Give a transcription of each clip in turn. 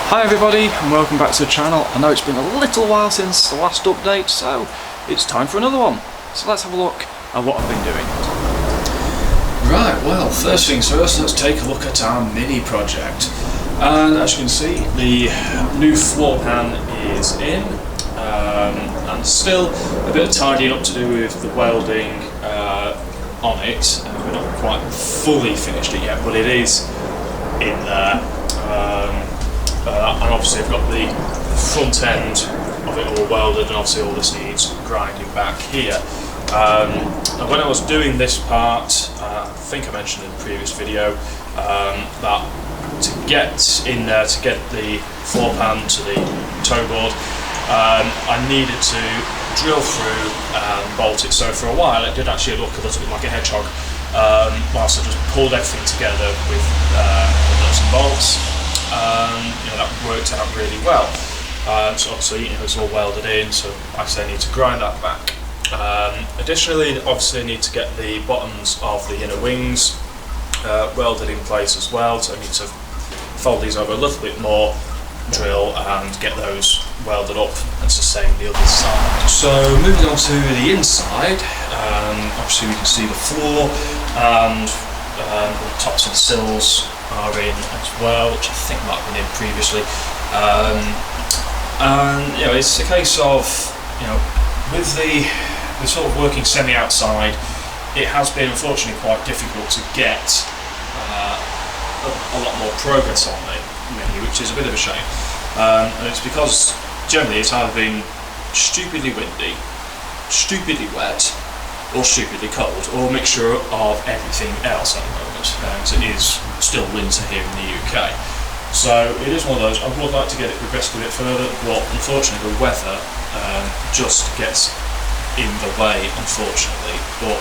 Hi everybody and welcome back to the channel. I know it's been a little while since the last update, so it's time for another one. So let's have a look at what I've been doing. Right, well, first things first, let's take a look at our mini project. And as you can see, the new floor pan is in, and still a bit of tidying up to do with the welding on it. We're not quite fully finished it yet, but it is in there. And obviously I've got the front end of it all welded, and obviously all this needs grinding back here. And when I was doing this part, I think I mentioned in the previous video that to get in there, to get the floor pan to the toe board, I needed to drill through and bolt it. So for a while it did actually look a little bit like a hedgehog, whilst I just pulled everything together with nuts and bolts. That worked out really well. So obviously it's all welded in, so like I say, I need to grind that back. Additionally, obviously I need to get the bottoms of the inner wings welded in place as well, so I need to fold these over a little bit more, drill and get those welded up, and it's the same the other side. So moving on to the inside, obviously we can see the floor and the tops of the sills are in as well, which I think might have been in previously. And it's a case of, with the sort of working semi-outside, it has been unfortunately quite difficult to get a lot more progress on the menu, which is a bit of a shame. And it's because generally it's either been stupidly windy, stupidly wet, or stupidly cold, or a mixture of everything else at the moment, because it is still winter here in the UK. So it is one of those. I would like to get it progressed a bit further, but unfortunately the weather just gets in the way, unfortunately. But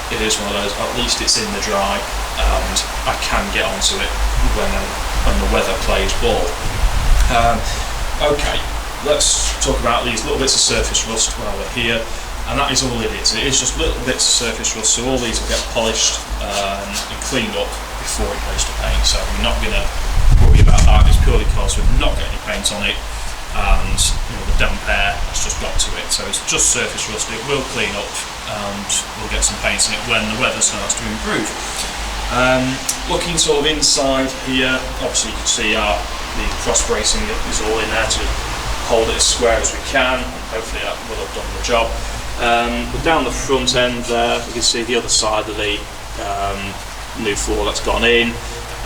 it is one of those, at least it's in the dry and I can get onto it when the weather plays ball. Okay, let's talk about these little bits of surface rust while we're here. And that is all it is. It is just little bits of surface rust, so all these will get polished and cleaned up before it goes to paint. So I'm not going to worry about that. It's purely because we've not got any paint on it, and the damp air has just got to it. So it's just surface rust. It will clean up, and we'll get some paint on it when the weather starts to improve. Looking sort of inside here, obviously you can see the cross bracing is all in there to hold it as square as we can. Hopefully that will have done the job. But down the front end there, you can see the other side of the new floor that's gone in,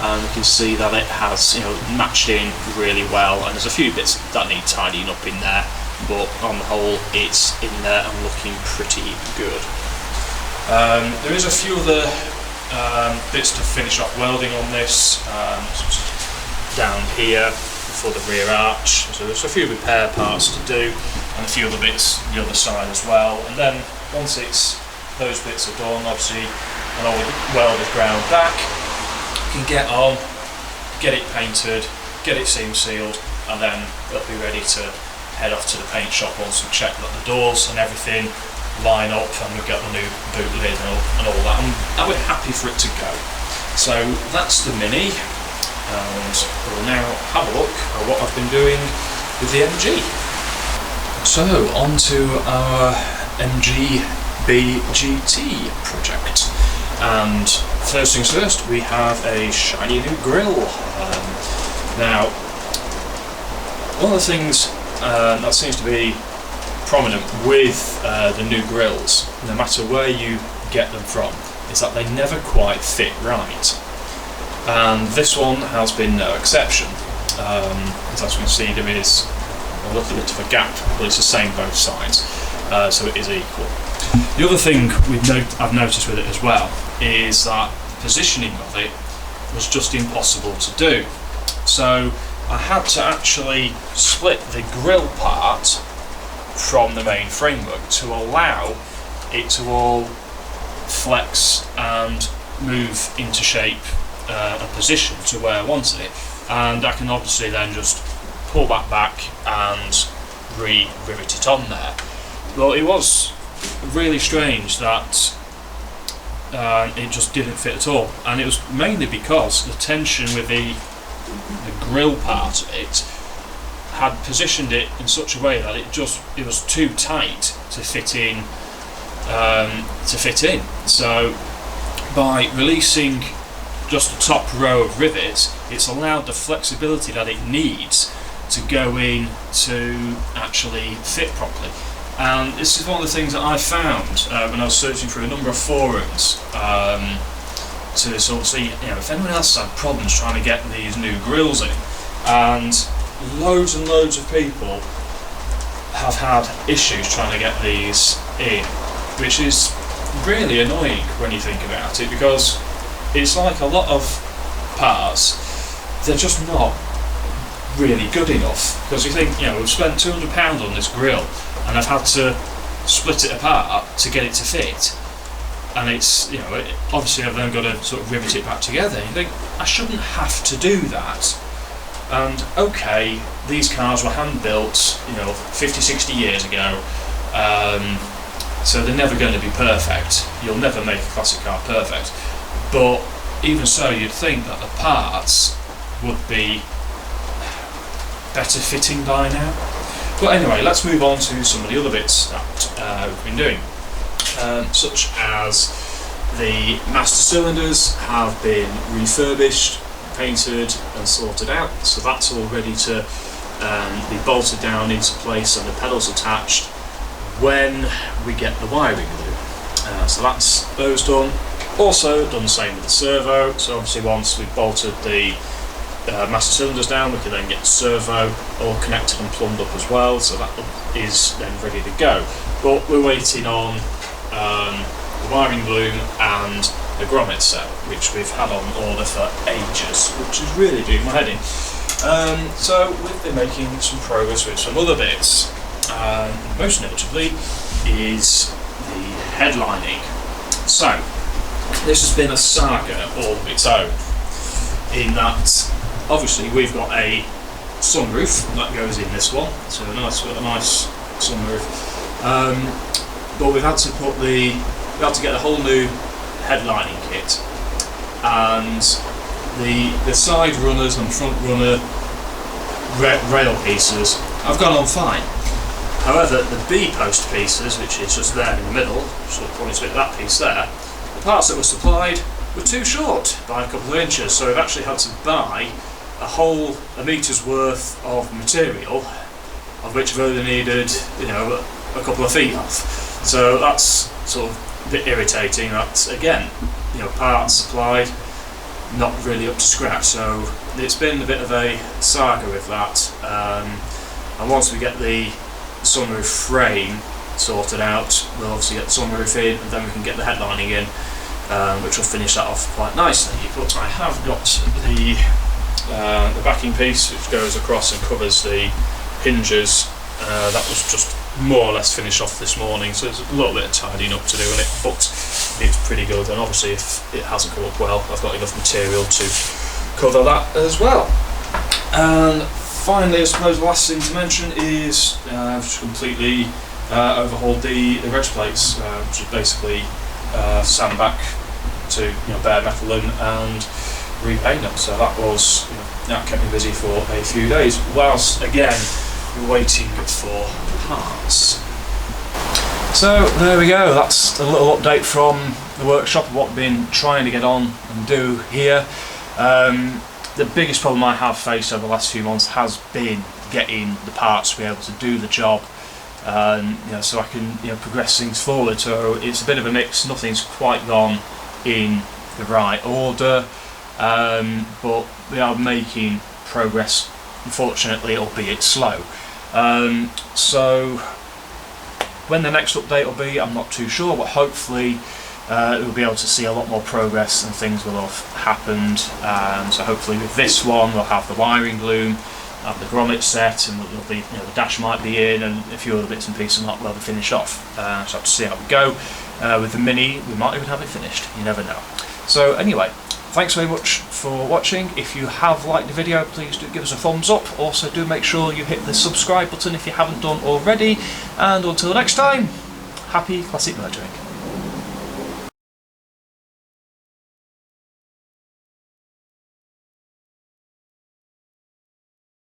and you can see that it has matched in really well, and there's a few bits that need tidying up in there, but on the whole it's in there and looking pretty good. There is a few other bits to finish off welding on this, down here for the rear arch, so there's a few repair parts to do, and a few other bits the other side as well. And then once those bits are done, obviously, and all the weld is ground back, you can get on, get it painted, get it seam sealed, and then it'll be ready to head off to the paint shop once we've checked that the doors and everything line up, and we've got the new boot lid and all that, and we're happy for it to go. So that's the Mini, and we'll now have a look at what I've been doing with the MG. So on to our MGBGT project, and first things first, we have a shiny new grille. Now, one of the things that seems to be prominent with the new grills, no matter where you get them from, is that they never quite fit right. And this one has been no exception. As you can see, there is a little bit of a gap, but it's the same both sides, so it is equal. The other thing I've noticed with it as well is that the positioning of it was just impossible to do. So I had to actually split the grille part from the main framework to allow it to all flex and move into shape and position to where I wanted it, and I can obviously then just pull that back and re-rivet it on there. Well, it was really strange that it just didn't fit at all, and it was mainly because the tension with the grill part of it had positioned it in such a way that it was too tight to fit in. So by releasing just the top row of rivets, it's allowed the flexibility that it needs to go in to actually fit properly. And this is one of the things that I found when I was searching through a number of forums to sort of see, if anyone else had problems trying to get these new grills in. And loads of people have had issues trying to get these in, which is really annoying when you think about it, because it's like a lot of parts, they're just not really good enough. Because you think, we've spent £200 on this grill and I've had to split it apart to get it to fit, and it's, obviously I've then got to sort of rivet it back together. You think, I shouldn't have to do that. And okay, these cars were hand built, 50, 60 years ago, so they're never going to be perfect. You'll never make a classic car perfect. But even so, you'd think that the parts would be better fitting by now. But anyway, let's move on to some of the other bits that we've been doing, such as the master cylinders have been refurbished, painted and sorted out, so that's all ready to be bolted down into place and the pedals attached when we get the wiring loop. So that's those done. Also done the same with the servo, so obviously once we've bolted the master cylinders down, we can then get the servo all connected and plumbed up as well, so that is then ready to go. But we're waiting on the wiring loom and the grommet set, which we've had on order for ages, which is really doing my head in. So we've been making some progress with some other bits. Most notably is the headlining. So this has been a saga all of its own, in that obviously we've got a sunroof that goes in this one, so a nice sunroof. But we've had to get a whole new headlining kit, and the side runners and front runner rail pieces have gone on fine. However, the B post pieces, which is just there in the middle, sort of points to that piece there, the parts that were supplied were too short by a couple of inches, so we've actually had to buy a meter's worth of material, of which we've only needed a couple of feet of. So that's sort of a bit irritating. That again, parts supplied not really up to scratch. So it's been a bit of a saga with that. And once we get the sunroof frame sorted out, we'll obviously get the sunroof in, and then we can get the headlining in, which will finish that off quite nicely. But I have got the backing piece, which goes across and covers the hinges. That was just more or less finished off this morning, so there's a little bit of tidying up to do in it, but it's pretty good. And obviously if it hasn't come up well, I've got enough material to cover that as well. And finally, I suppose the last thing to mention is I've just completely overhauled the reg plates, which is basically sand back to bare metal and repaint them. So that kept me busy for a few days, whilst again we're waiting for parts. So there we go, that's a little update from the workshop of what we've been trying to get on and do here. The biggest problem I have faced over the last few months has been getting the parts to be able to do the job, so I can progress things forward. So it's a bit of a mix, nothing's quite gone in the right order, but we are making progress, unfortunately, albeit slow. So when the next update will be, I'm not too sure, but hopefully we'll be able to see a lot more progress and things will have happened. So hopefully with this one we'll have the wiring loom, have the grommet set, and there'll be, the dash might be in, and a few other bits and pieces might well be finished off. So I have to see how we go. With the Mini, we might even have it finished, you never know. So anyway, thanks very much for watching. If you have liked the video, please do give us a thumbs up. Also do make sure you hit the subscribe button if you haven't done already. And until next time, happy classic motoring.